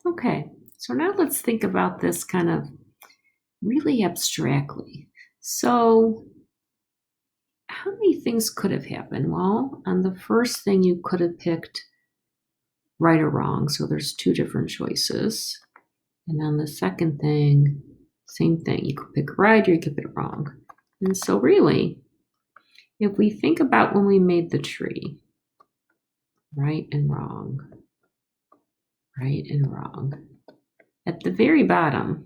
Okay, so now let's think about this kind of really abstractly. So, how many things could have happened? Well, on the first thing, you could have picked right or wrong. So, there's two different choices. And on the second thing, same thing. You could pick right or you could pick wrong. And so, really, if we think about when we made the tree, right and wrong, right and wrong, at the very bottom,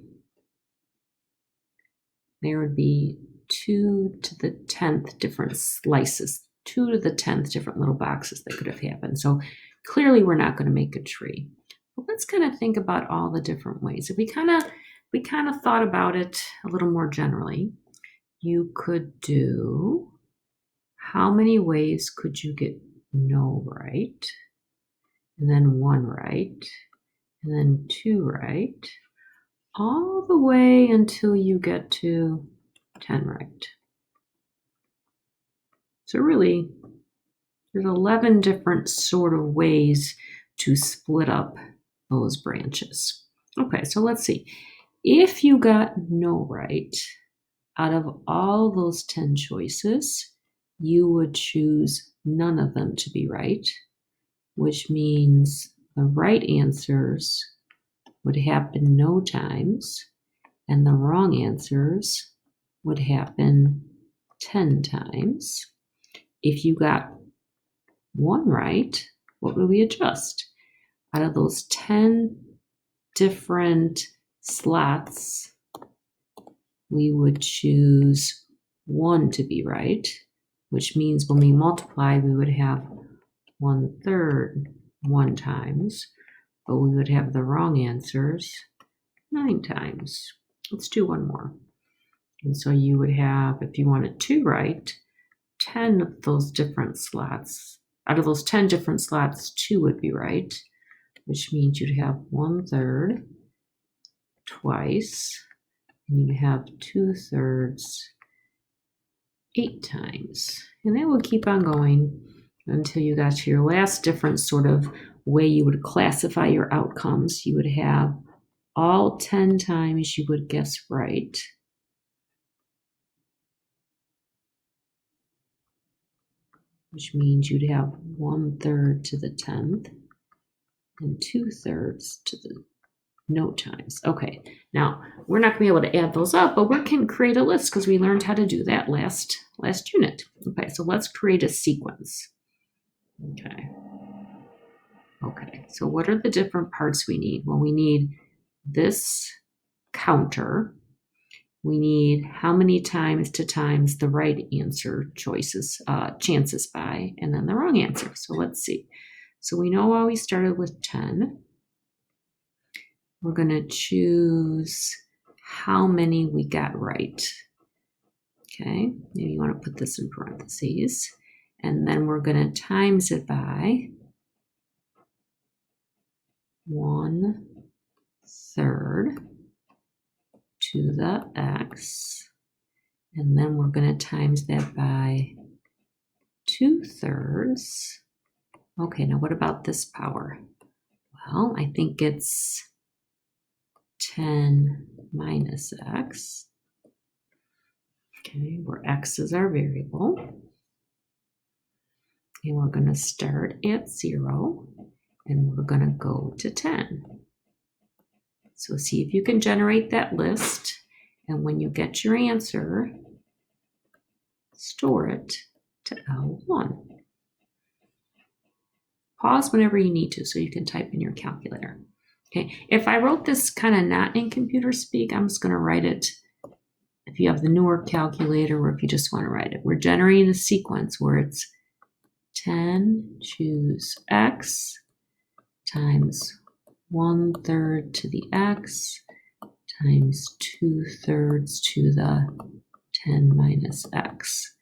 there would be 2 to the 10th different slices, 2 to the 10th different little boxes that could have happened. So clearly we're not going to make a tree. But let's kind of think about all the different ways. If we kind of thought about it a little more generally, you could do how many ways could you get no right? And then 1 right, and then 2 right, all the way until you get to 10 right. So really, there's 11 different sort of ways to split up those branches. Okay, so let's see. If you got no right out of all those 10 choices, you would choose none of them to be right, which means the right answers would happen no times, and the wrong answers would happen 10 times. If you got 1 right, what would we adjust? Out of those 10 different slots, we would choose 1 to be right, which means when we multiply, we would have 1/3 1 times, but we would have the wrong answers 9 times. Let's do one more. And so you would have, if you wanted 2 right, 10 of those different slots. Out of those 10 different slots, 2 would be right, which means you'd have 1/3 twice, and you'd have 2/3 8 times. And that would keep on going until you got to your last different sort of way you would classify your outcomes. You would have all 10 times you would guess right. Which means you'd have 1/3 to the 10th and 2/3 to the no times. Okay, now we're not gonna be able to add those up, but we can create a list because we learned how to do that last unit. Okay, so let's create a sequence. Okay, so what are the different parts we need? Well, we need this counter. We need how many times to times the right answer choices, chances by, and then the wrong answer. So let's see. So we know why we started with 10. We're going to choose how many we got right. Okay, maybe you want to put this in parentheses. And then we're going to times it by 1/3 to the x. And then we're going to times that by 2/3. Okay, now what about this power? Well, I think it's 10 minus x. Okay, where x is our variable. And we're going to start at 0, and we're going to go to 10. So see if you can generate that list, and when you get your answer, store it to L1. Pause whenever you need to so you can type in your calculator. Okay, if I wrote this kind of not in computer speak, I'm just going to write it if you have the newer calculator or if you just want to write it. We're generating a sequence where it's 10 choose x times 1/3 to the x times 2/3 to the 10 minus x.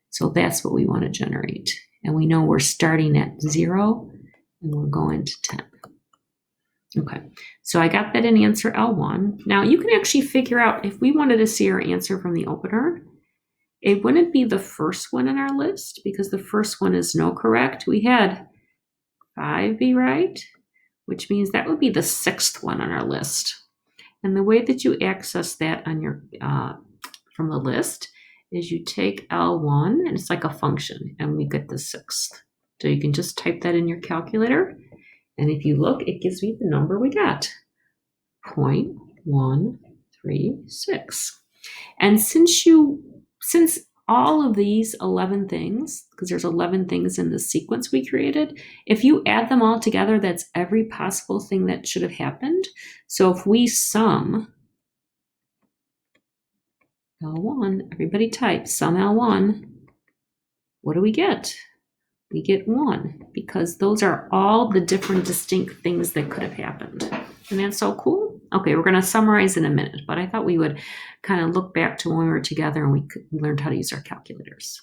So that's what we want to generate. And we know we're starting at 0 and we're going to 10. Okay, so I got that in answer L1. Now you can actually figure out if we wanted to see our answer from the opener, it wouldn't be the first one in our list because the first one is no correct. We had 5 be right. which means that would be the 6th one on our list. And the way that you access that on your from the list is you take L1, and it's like a function, and we get the 6th. So you can just type that in your calculator, and if you look, it gives me the number we got, 0.136. And since all of these 11 things, because there's 11 things in the sequence we created, if you add them all together, that's every possible thing that should have happened. So if we sum L1, everybody type sum L1, what do we get? We get 1, because those are all the different distinct things that could have happened. Isn't that so cool? Okay, we're going to summarize in a minute, but I thought we would kind of look back to when we were together and we learned how to use our calculators.